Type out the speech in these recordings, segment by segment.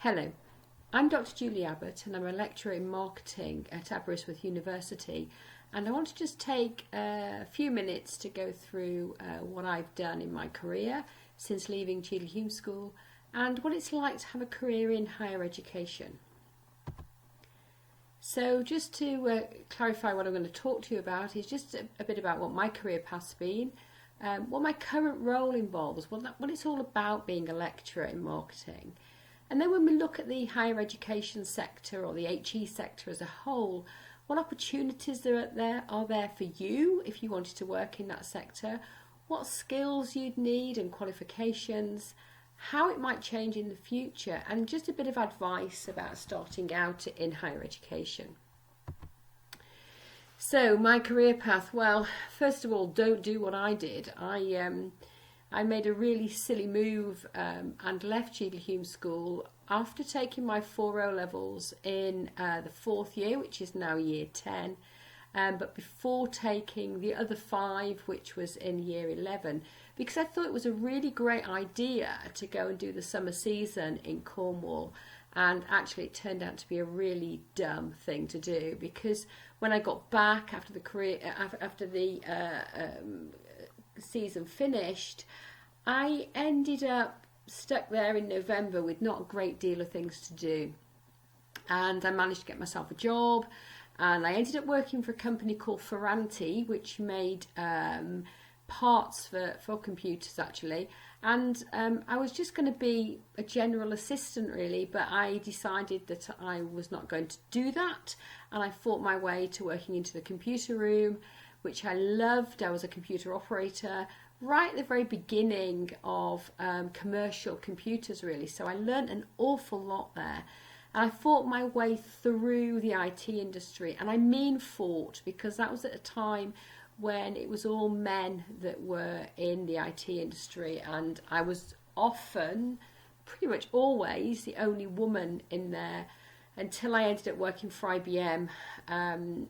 Hello, I'm Dr. Julie Abbott and I'm a lecturer in marketing at Aberystwyth University, and I want to just take a few minutes to go through what I've done in my career since leaving Cheadle School and what it's like to have a career in higher education. So just to clarify what I'm going to talk to you about is just a bit about what my career path's been, what my current role involves, what it's all about being a lecturer in marketing. And then when we look at the higher education sector or the HE sector as a whole, what opportunities are there for you if you wanted to work in that sector, what skills you'd need and qualifications, how it might change in the future, and just a bit of advice about starting out in higher education. So my career path, well, first of all, don't do what I did. I made a really silly move and left Cheadle School after taking my 4 O-levels in the 4th year, which is now year 10, but before taking the other 5, which was in year 11, because I thought it was a really great idea to go and do the summer season in Cornwall. And actually it turned out to be a really dumb thing to do, because when I got back after the season finished, I ended up stuck there in November with not a great deal of things to do, and I managed to get myself a job, and I ended up working for a company called Ferranti, which made parts for computers actually, and I was just going to be a general assistant really, but I decided that I was not going to do that, and I fought my way to working into the computer room, which I loved. I was a computer operator right at the very beginning of commercial computers really, so I learned an awful lot there, and I fought my way through the IT industry. And I mean fought, because that was at a time when it was all men that were in the IT industry, and I was often, pretty much always, the only woman in there, until I ended up working for IBM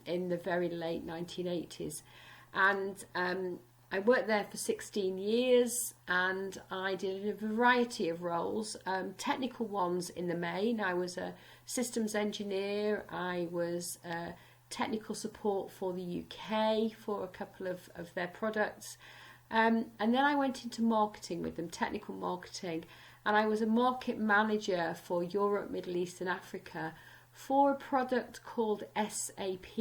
in the very late 1980s. And I worked there for 16 years, and I did a variety of roles, technical ones in the main. I was a systems engineer, I was technical support for the UK for a couple of their products, and then I went into marketing with them, technical marketing, and I was a market manager for Europe, Middle East and Africa for a product called SAP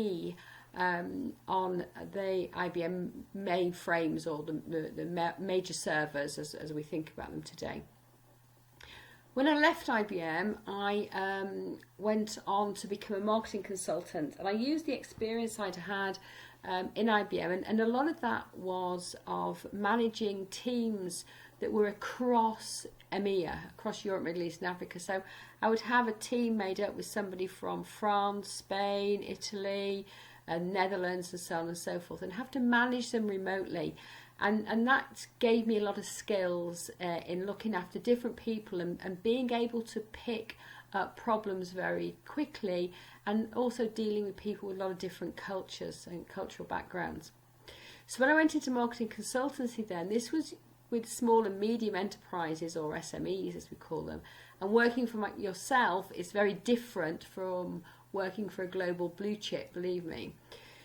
on the IBM mainframes, or the major servers as we think about them today. When I left IBM, I went on to become a marketing consultant, and I used the experience I'd had in IBM, and a lot of that was of managing teams that were across EMEA, across Europe, Middle East and Africa. So I would have a team made up with somebody from France, Spain, Italy, Netherlands and so on and so forth, and have to manage them remotely. And that gave me a lot of skills in looking after different people and being able to pick up problems very quickly, and also dealing with people with a lot of different cultures and cultural backgrounds. So when I went into marketing consultancy then, this was with small and medium enterprises, or SMEs as we call them, and working for yourself is very different from working for a global blue chip, believe me.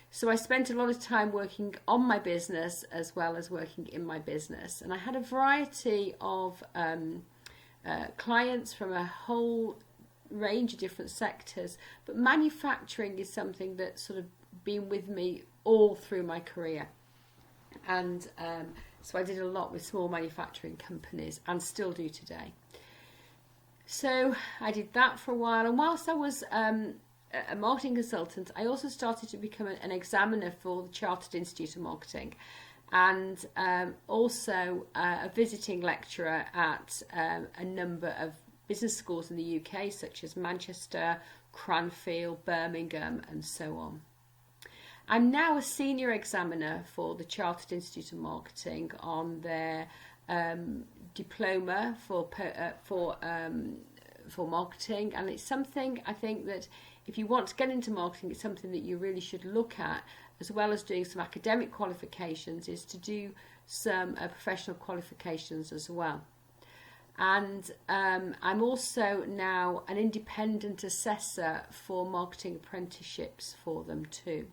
So I spent a lot of time working on my business as well as working in my business, and I had a variety of clients from a whole range of different sectors, but manufacturing is something that's sort of been with me all through my career. And so I did a lot with small manufacturing companies and still do today. So I did that for a while, and whilst I was a marketing consultant, I also started to become an examiner for the Chartered Institute of Marketing, and also a visiting lecturer at a number of business schools in the UK, such as Manchester, Cranfield, Birmingham and so on. I'm now a senior examiner for the Chartered Institute of Marketing on their diploma for marketing, and it's something I think that if you want to get into marketing, it's something that you really should look at, as well as doing some academic qualifications, is to do some professional qualifications as well. And I'm also now an independent assessor for marketing apprenticeships for them too.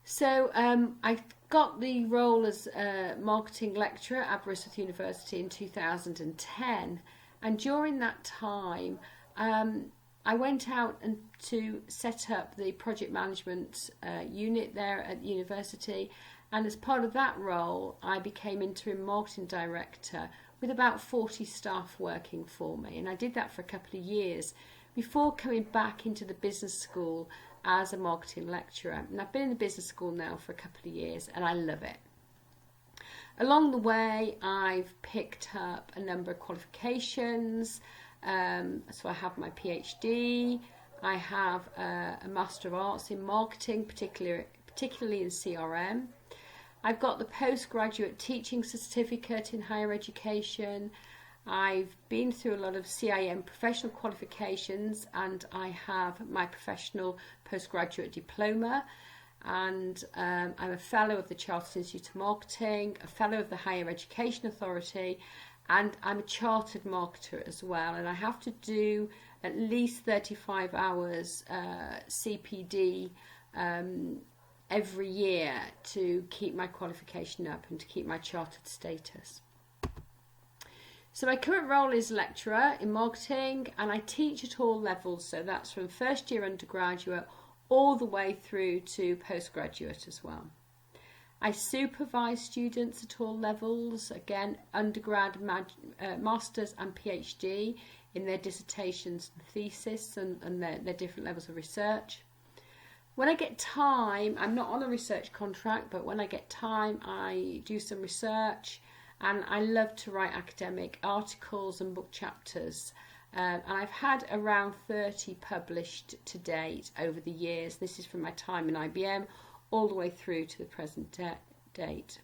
So I got the role as a marketing lecturer at Aberystwyth University in 2010, and during that time I went out to set up the project management unit there at the university, and as part of that role I became interim marketing director with about 40 staff working for me, and I did that for a couple of years before coming back into the business school as a marketing lecturer. And I've been in the business school now for a couple of years and I love it. Along the way I've picked up a number of qualifications. So I have my PhD, I have a Master of Arts in Marketing, particularly in CRM. I've got the Postgraduate Teaching Certificate in Higher Education. I've been through a lot of CIM professional qualifications, and I have my professional postgraduate diploma. And I'm a fellow of the Chartered Institute of Marketing, a fellow of the Higher Education Authority, and I'm a chartered marketer as well. And I have to do at least 35 hours CPD every year to keep my qualification up and to keep my chartered status. So my current role is lecturer in marketing, and I teach at all levels, so that's from first year undergraduate all the way through to postgraduate as well. I supervise students at all levels, again undergrad, masters and PhD in their dissertations and thesis and their different levels of research. When I get time, I'm not on a research contract, but when I get time I do some research, and I love to write academic articles and book chapters. And I've had around 30 published to date over the years. This is from my time in IBM all the way through to the present date.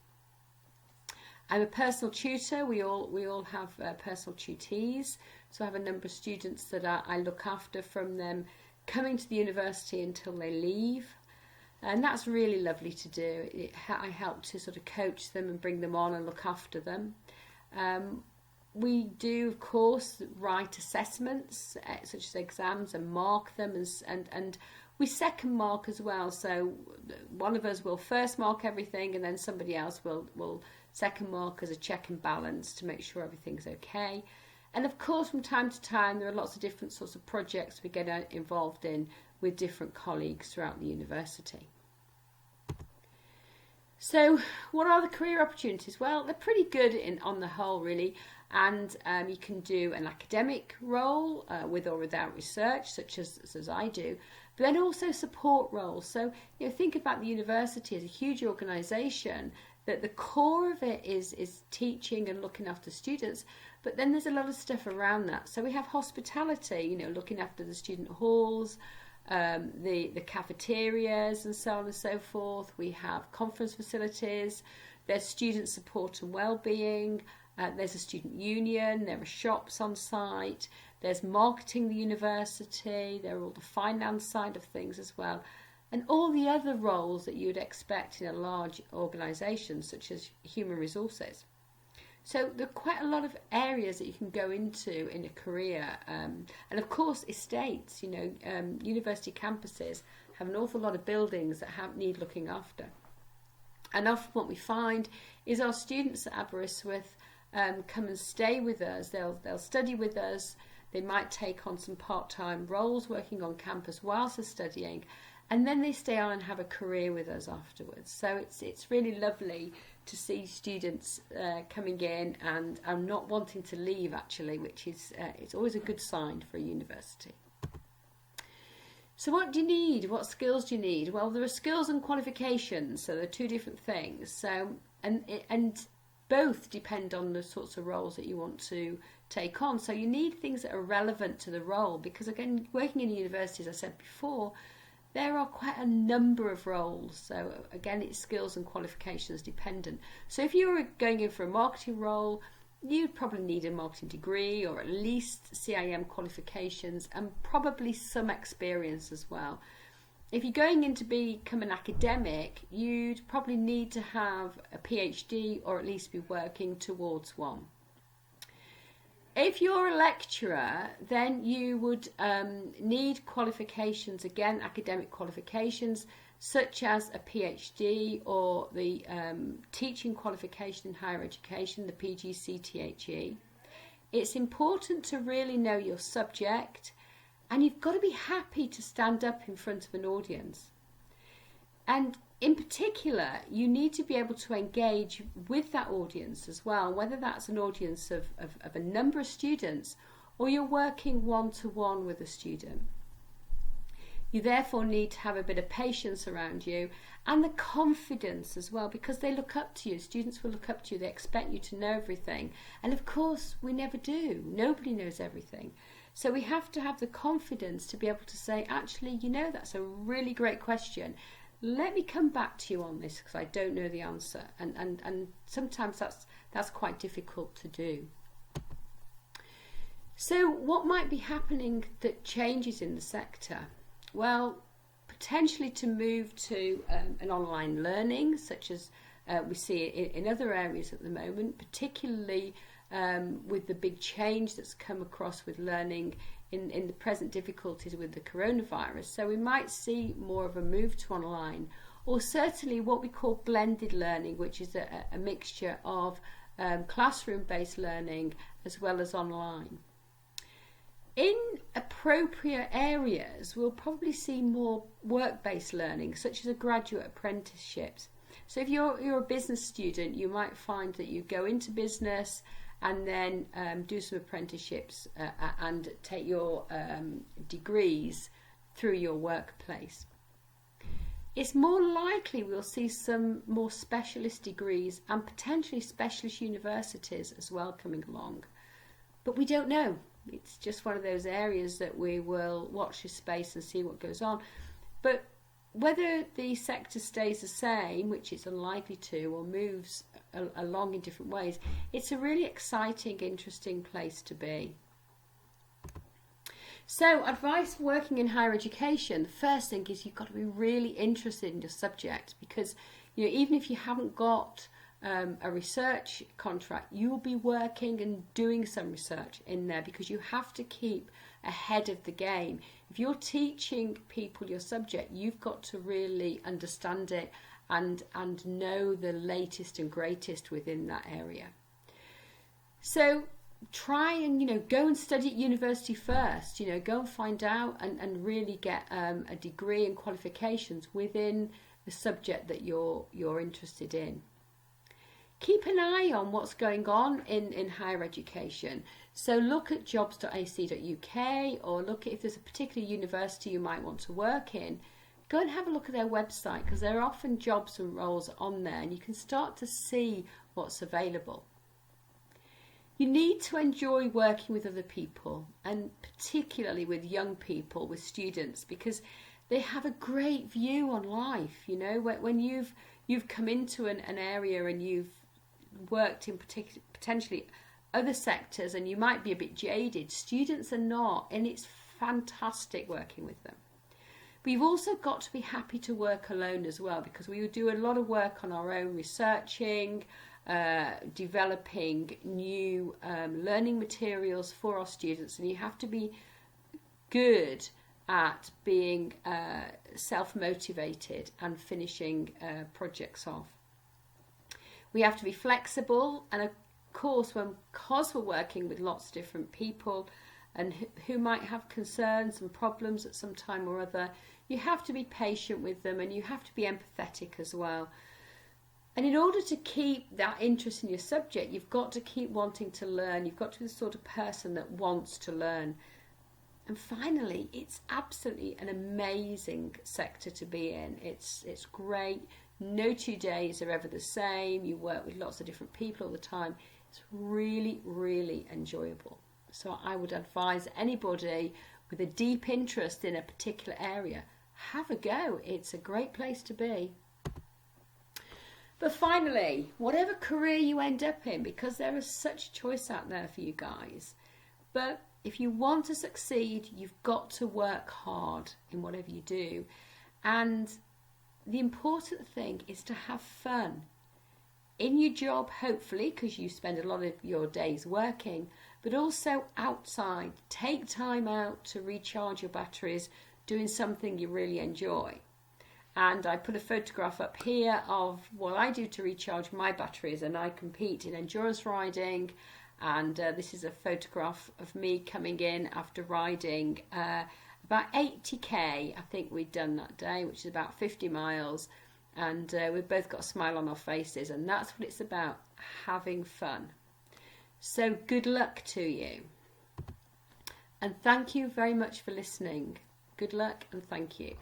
I'm a personal tutor. We all have personal tutees. So I have a number of students that I look after from them coming to the university until they leave. And that's really lovely to do. I help to sort of coach them and bring them on and look after them. We do, of course, write assessments, such as exams, and mark them, and we second mark as well. So one of us will first mark everything, and then somebody else will second mark as a check and balance to make sure everything's okay. And of course, from time to time, there are lots of different sorts of projects we get involved in with different colleagues throughout the university. So what are the career opportunities? Well, they're pretty good on the whole, really. And you can do an academic role with or without research, such as I do, but then also support roles. So think about the university as a huge organisation, that the core of it is teaching and looking after students, but then there's a lot of stuff around that. So we have hospitality, looking after the student halls, the cafeterias and so on and so forth. We have conference facilities, there's student support and wellbeing, there's a student union, there are shops on site, there's marketing the university, there are all the finance side of things as well, and all the other roles that you would expect in a large organisation such as human resources. So there are quite a lot of areas that you can go into in a career, and of course estates, university campuses have an awful lot of buildings that need looking after. And often what we find is our students at Aberystwyth come and stay with us, they'll study with us, they might take on some part-time roles working on campus whilst they're studying, and then they stay on and have a career with us afterwards. So it's really lovely to see students coming in and not wanting to leave, actually, which is it's always a good sign for a university. So what do you need? What skills do you need? Well, there are skills and qualifications, so they're two different things. So and both depend on the sorts of roles that you want to take on. So you need things that are relevant to the role, because again, working in a university, as I said before, there are quite a number of roles. So again, it's skills and qualifications dependent. So if you were going in for a marketing role, you'd probably need a marketing degree or at least CIM qualifications and probably some experience as well. If you're going in to become an academic, you'd probably need to have a PhD or at least be working towards one. If you're a lecturer, then you would need qualifications, again, academic qualifications, such as a PhD or the teaching qualification in higher education, the PGCE. It's important to really know your subject, and you've got to be happy to stand up in front of an audience. And in particular, you need to be able to engage with that audience as well, whether that's an audience of a number of students or you're working one-to-one with a student. You therefore need to have a bit of patience around you and the confidence as well, because they look up to you. Students will look up to you. They expect you to know everything. And of course, we never do. Nobody knows everything. So we have to have the confidence to be able to say, actually, you know, that's a really great question. Let me come back to you on this because I don't know the answer. And sometimes that's quite difficult to do. So what might be happening that changes in the sector? Well, potentially to move to an online learning, such as we see in other areas at the moment, particularly with the big change that's come across with learning in the present difficulties with the coronavirus. So we might see more of a move to online, or certainly what we call blended learning, which is a mixture of classroom-based learning as well as online. In appropriate areas, we'll probably see more work-based learning, such as a graduate apprenticeships. So if you're a business student, you might find that you go into business and then do some apprenticeships and take your degrees through your workplace. It's more likely we'll see some more specialist degrees and potentially specialist universities as well coming along. But we don't know. It's just one of those areas that we will watch this space and see what goes on. But whether the sector stays the same, which it's unlikely to, or moves along in different ways, it's a really exciting, interesting place to be. So, advice for working in higher education, the first thing is you've got to be really interested in your subject, because even if you haven't got a research contract, you'll be working and doing some research in there, because you have to keep ahead of the game. If you're teaching people your subject, you've got to really understand it and know the latest and greatest within that area. So try and go and study at university first. Go and find out and really get a degree and qualifications within the subject that you're interested in. Keep an eye on what's going on in higher education. So look at jobs.ac.uk, or look at if there's a particular university you might want to work in. Go and have a look at their website, because there are often jobs and roles on there and you can start to see what's available. You need to enjoy working with other people, and particularly with young people, with students, because they have a great view on life. When you've come into an area and you've worked in potentially other sectors and you might be a bit jaded, students are not, and it's fantastic working with them. But you've also got to be happy to work alone as well, because we do a lot of work on our own, researching, developing new learning materials for our students, and you have to be good at being self-motivated and finishing projects off. We have to be flexible, and of course, because we're working with lots of different people and who might have concerns and problems at some time or other, you have to be patient with them, and you have to be empathetic as well. And in order to keep that interest in your subject, you've got to keep wanting to learn. You've got to be the sort of person that wants to learn. And finally, it's absolutely an amazing sector to be in. It's great. No 2 days are ever the same. You work with lots of different people all the time. It's really, really enjoyable. So I would advise anybody with a deep interest in a particular area, have a go. It's a great place to be. But finally, whatever career you end up in, because there is such choice out there for you guys, but if you want to succeed, you've got to work hard in whatever you do. And the important thing is to have fun. in your job, hopefully, because you spend a lot of your days working, but also outside. Take time out to recharge your batteries doing something you really enjoy. And I put a photograph up here of what I do to recharge my batteries, and I compete in endurance riding. And this is a photograph of me coming in after riding about 80k, I think we'd done that day, which is about 50 miles. And we've both got a smile on our faces, and that's what it's about, having fun. So good luck to you. And thank you very much for listening. Good luck and thank you.